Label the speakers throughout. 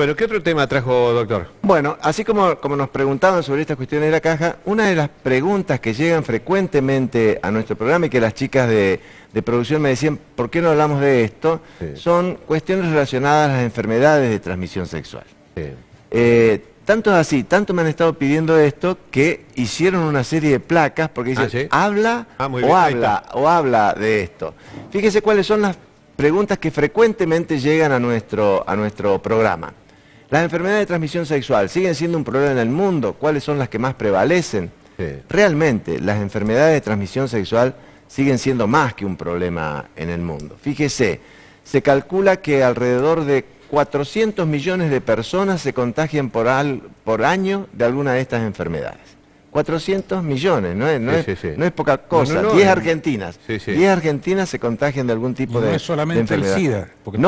Speaker 1: Bueno, ¿qué otro tema trajo, doctor?
Speaker 2: Bueno, así como nos preguntaban sobre estas cuestiones de la caja, una de las preguntas que llegan frecuentemente a nuestro programa y que las chicas de producción me decían, ¿por qué no hablamos de esto?
Speaker 1: Sí.
Speaker 2: Son cuestiones relacionadas a las enfermedades de transmisión sexual.
Speaker 1: Sí.
Speaker 2: Tanto es así, tanto me han estado pidiendo esto que hicieron una serie de placas porque dicen,
Speaker 1: ¿sí?
Speaker 2: habla
Speaker 1: muy bien,
Speaker 2: o habla de esto. Fíjese cuáles son las preguntas que frecuentemente llegan a nuestro programa. ¿Las enfermedades de transmisión sexual siguen siendo un problema en el mundo? ¿Cuáles son las que más prevalecen?
Speaker 1: Sí.
Speaker 2: Realmente, las enfermedades de transmisión sexual siguen siendo más que un problema en el mundo. Fíjese, se calcula que alrededor de 400 millones de personas se contagian por año de alguna de estas enfermedades. 400 millones, no es poca cosa. 10 argentinas. 10 argentinas se contagian de algún tipo de enfermedad.
Speaker 3: No es solamente el SIDA, porque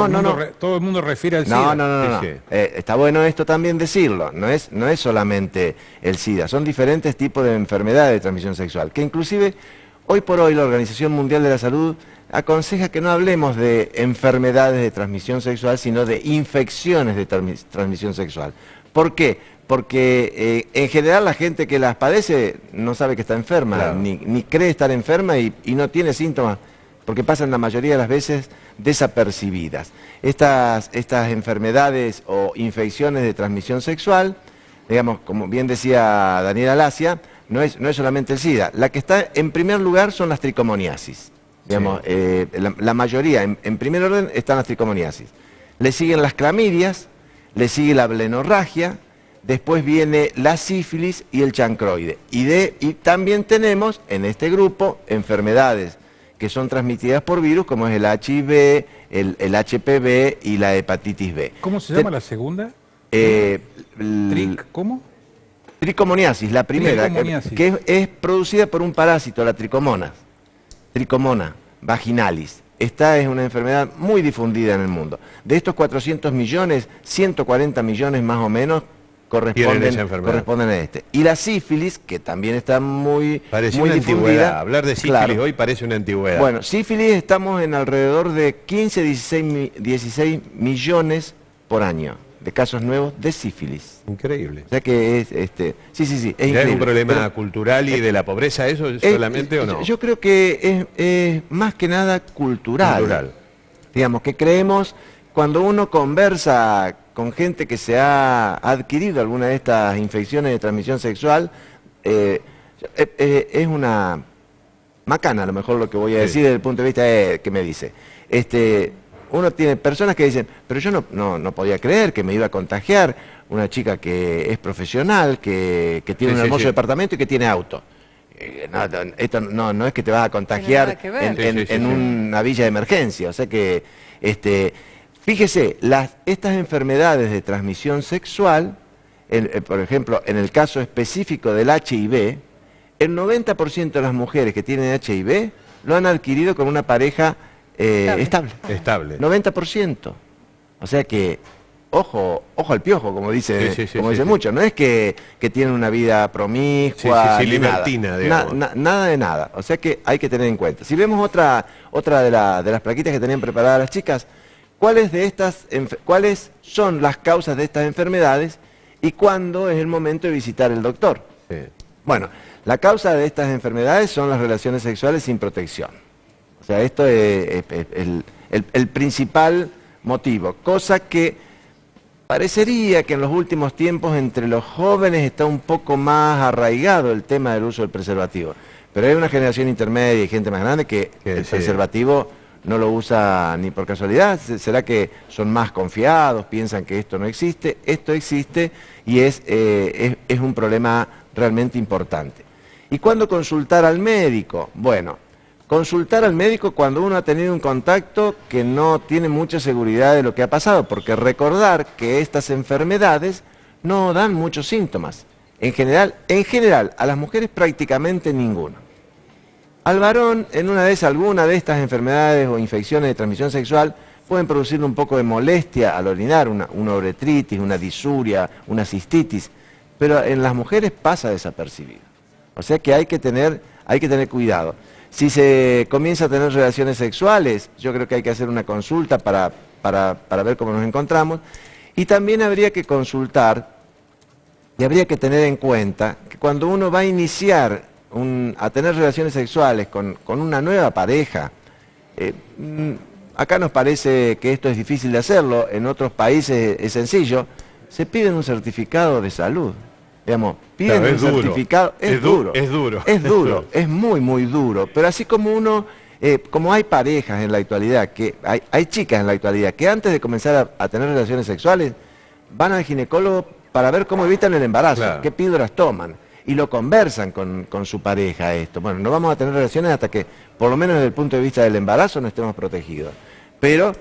Speaker 3: todo el mundo refiere al
Speaker 2: SIDA.
Speaker 3: No.
Speaker 2: Está bueno esto también decirlo, no es solamente el SIDA, son diferentes tipos de enfermedades de transmisión sexual, que inclusive hoy por hoy la Organización Mundial de la Salud aconseja que no hablemos de enfermedades de transmisión sexual, sino de infecciones de transmisión sexual. ¿Por qué? Porque en general la gente que las padece no sabe que está enferma, claro, ni cree estar enferma y no tiene síntomas, porque pasan la mayoría de las veces desapercibidas. Estas enfermedades o infecciones de transmisión sexual, digamos, como bien decía Daniela Lacia, no es solamente el SIDA. La que está en primer lugar son las tricomoniasis. Digamos, sí. La mayoría, en primer orden, están las tricomoniasis. Le siguen las clamidias, le sigue la blenorragia, después viene la sífilis y el chancroide. Y también tenemos en este grupo enfermedades que son transmitidas por virus, como es el HIV, el HPV y la hepatitis B.
Speaker 3: ¿Cómo se llama la segunda? ¿Cómo?
Speaker 2: Tricomoniasis, la primera, que es producida por un parásito, la Tricomona vaginalis. Esta es una enfermedad muy difundida en el mundo. De estos 400 millones, 140 millones más o menos corresponden a este. Y la sífilis, que también está muy difundida.
Speaker 1: Antigüedad. Hablar de sífilis hoy parece una antigüedad.
Speaker 2: Bueno, sífilis estamos en alrededor de 15, 16 millones por año de casos nuevos de sífilis.
Speaker 1: Increíble.
Speaker 2: O sea que es, sí, es increíble.
Speaker 1: ¿Es un problema cultural y de la pobreza eso solamente o no?
Speaker 2: Yo creo que es más que nada cultural. Digamos, que creemos, cuando uno conversa con gente que se ha adquirido alguna de estas infecciones de transmisión sexual, es una macana a lo mejor lo que voy a decir desde el punto de vista que me dice. Uno tiene personas que dicen, pero yo no podía creer que me iba a contagiar una chica que es profesional, que tiene un hermoso departamento y que tiene auto. Esto no es que te vas a contagiar en una villa de emergencia. O sea que, fíjese, estas enfermedades de transmisión sexual, por ejemplo, en el caso específico del HIV, el 90% de las mujeres que tienen HIV lo han adquirido con una pareja estable. 90%. O sea que, ojo al piojo, como dice mucho. No es que tienen una vida promiscua,
Speaker 1: libertina,
Speaker 2: nada de nada. O sea que hay que tener en cuenta. Si vemos otra de las plaquitas que tenían preparadas las chicas, ¿cuáles son las causas de estas enfermedades y cuándo es el momento de visitar el doctor? Bueno, la causa de estas enfermedades son las relaciones sexuales sin protección. O sea, esto es el principal motivo, cosa que parecería que en los últimos tiempos entre los jóvenes está un poco más arraigado el tema del uso del preservativo. Pero hay una generación intermedia y gente más grande que el preservativo no lo usa ni por casualidad. ¿Será que son más confiados, piensan que esto no existe? Esto existe y es un problema realmente importante. ¿Y cuándo consultar al médico? Bueno, consultar al médico cuando uno ha tenido un contacto que no tiene mucha seguridad de lo que ha pasado, porque recordar que estas enfermedades no dan muchos síntomas. En general, a las mujeres prácticamente ninguno. Al varón, alguna de estas enfermedades o infecciones de transmisión sexual pueden producirle un poco de molestia al orinar, una uretritis, una disuria, una cistitis, pero en las mujeres pasa desapercibido. O sea que hay que tener cuidado. Si se comienza a tener relaciones sexuales, yo creo que hay que hacer una consulta para ver cómo nos encontramos. Y también habría que consultar y habría que tener en cuenta que cuando uno va a iniciar a tener relaciones sexuales con una nueva pareja, acá nos parece que esto es difícil de hacerlo, en otros países es sencillo, se pide un certificado de salud. Digamos, piden
Speaker 1: claro,
Speaker 2: un certificado, es duro, es muy, muy duro, pero así como uno, como hay parejas en la actualidad, que hay chicas en la actualidad, que antes de comenzar a tener relaciones sexuales, van al ginecólogo para ver cómo evitan el embarazo,
Speaker 1: claro,
Speaker 2: qué píldoras toman, y lo conversan con su pareja esto. Bueno, no vamos a tener relaciones hasta que, por lo menos desde el punto de vista del embarazo, no estemos protegidos. Pero,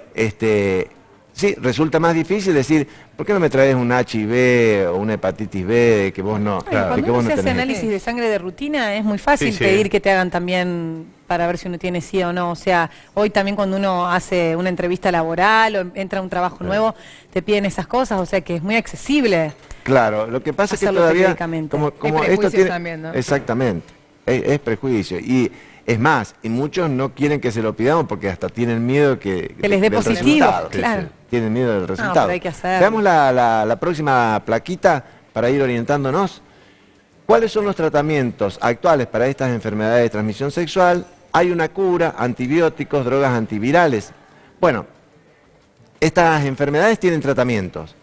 Speaker 2: sí, resulta más difícil decir, ¿por qué no me traes un HIV o una hepatitis B de que vos no,
Speaker 4: claro,
Speaker 2: de que vos no
Speaker 4: se hace
Speaker 2: tenés?
Speaker 4: análisis de sangre de rutina, es muy fácil pedir que te hagan también para ver si uno tiene SIDA o no. O sea, hoy también cuando uno hace una entrevista laboral o entra a un trabajo nuevo, te piden esas cosas, o sea que es muy accesible.
Speaker 2: Claro, lo que pasa es que todavía, como esto tiene,
Speaker 4: también, ¿no?
Speaker 2: Exactamente, es prejuicio. Y es más, y muchos no quieren que se lo pidamos porque hasta tienen miedo que
Speaker 4: les dé positivo, claro.
Speaker 2: Tienen miedo del resultado.
Speaker 4: Pero hay que hacerlo.
Speaker 2: Veamos la próxima plaquita para ir orientándonos. ¿Cuáles son los tratamientos actuales para estas enfermedades de transmisión sexual? Hay una cura, antibióticos, drogas antivirales. Bueno, estas enfermedades tienen tratamientos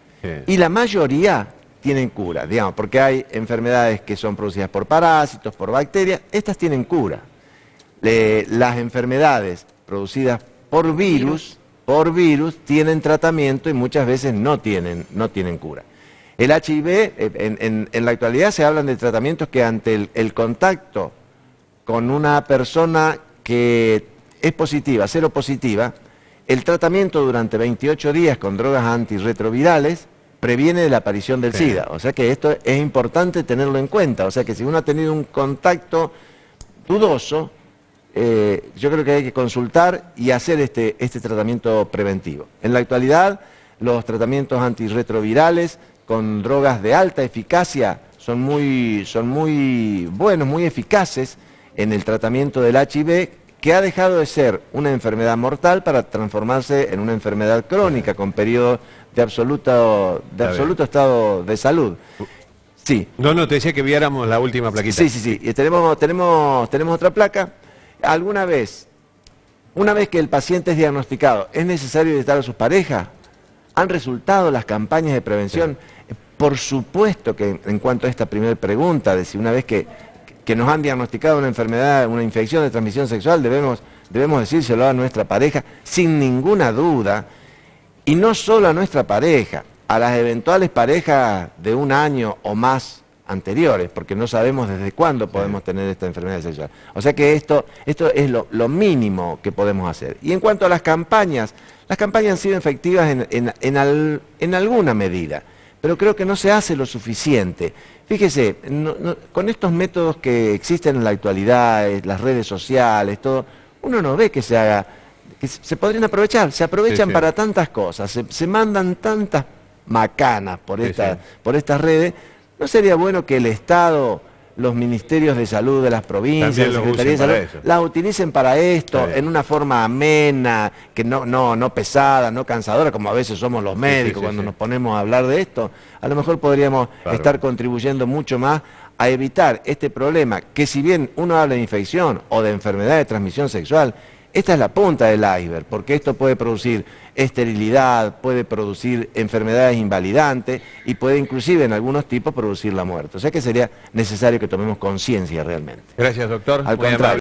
Speaker 2: y la mayoría tienen cura, digamos, porque hay enfermedades que son producidas por parásitos, por bacterias, estas tienen cura. Las enfermedades producidas por virus tienen tratamiento y muchas veces no tienen cura. El HIV, en la actualidad se hablan de tratamientos que ante el contacto con una persona que es positiva, seropositiva, el tratamiento durante 28 días con drogas antirretrovirales previene de la aparición del SIDA. O sea que esto es importante tenerlo en cuenta. O sea que si uno ha tenido un contacto dudoso, yo creo que hay que consultar y hacer este tratamiento preventivo. En la actualidad, los tratamientos antirretrovirales con drogas de alta eficacia son muy buenos, muy eficaces en el tratamiento del HIV, que ha dejado de ser una enfermedad mortal para transformarse en una enfermedad crónica con periodos de absoluto estado de salud. Sí.
Speaker 1: No, te decía que viéramos la última plaquita.
Speaker 2: Sí. Y tenemos otra placa. Una vez que el paciente es diagnosticado, ¿es necesario visitar a sus parejas? ¿Han resultado las campañas de prevención? Sí. Por supuesto que en cuanto a esta primera pregunta, de si una vez que nos han diagnosticado una enfermedad, una infección de transmisión sexual, debemos decírselo a nuestra pareja sin ninguna duda, y no solo a nuestra pareja, a las eventuales parejas de un año o más anteriores, porque no sabemos desde cuándo podemos tener esta enfermedad sexual. O sea que esto es lo mínimo que podemos hacer. Y en cuanto a las campañas han sido efectivas en alguna medida, pero creo que no se hace lo suficiente. Fíjese, con estos métodos que existen en la actualidad, las redes sociales, todo, uno no ve que se haga, que se podrían aprovechar, se aprovechan para tantas cosas, se mandan tantas macanas por estas redes. ¿No sería bueno que el Estado, los ministerios de salud de las provincias, las secretarías de salud, las utilicen para esto, en una forma amena, que no pesada, no cansadora, como a veces somos los médicos cuando nos ponemos a hablar de esto? A lo mejor podríamos estar contribuyendo mucho más a evitar este problema, que si bien uno habla de infección o de enfermedad de transmisión sexual, esta es la punta del iceberg, porque esto puede producir esterilidad, puede producir enfermedades invalidantes y puede inclusive en algunos tipos producir la muerte. O sea que sería necesario que tomemos conciencia realmente.
Speaker 1: Gracias, doctor.
Speaker 2: Al contrario.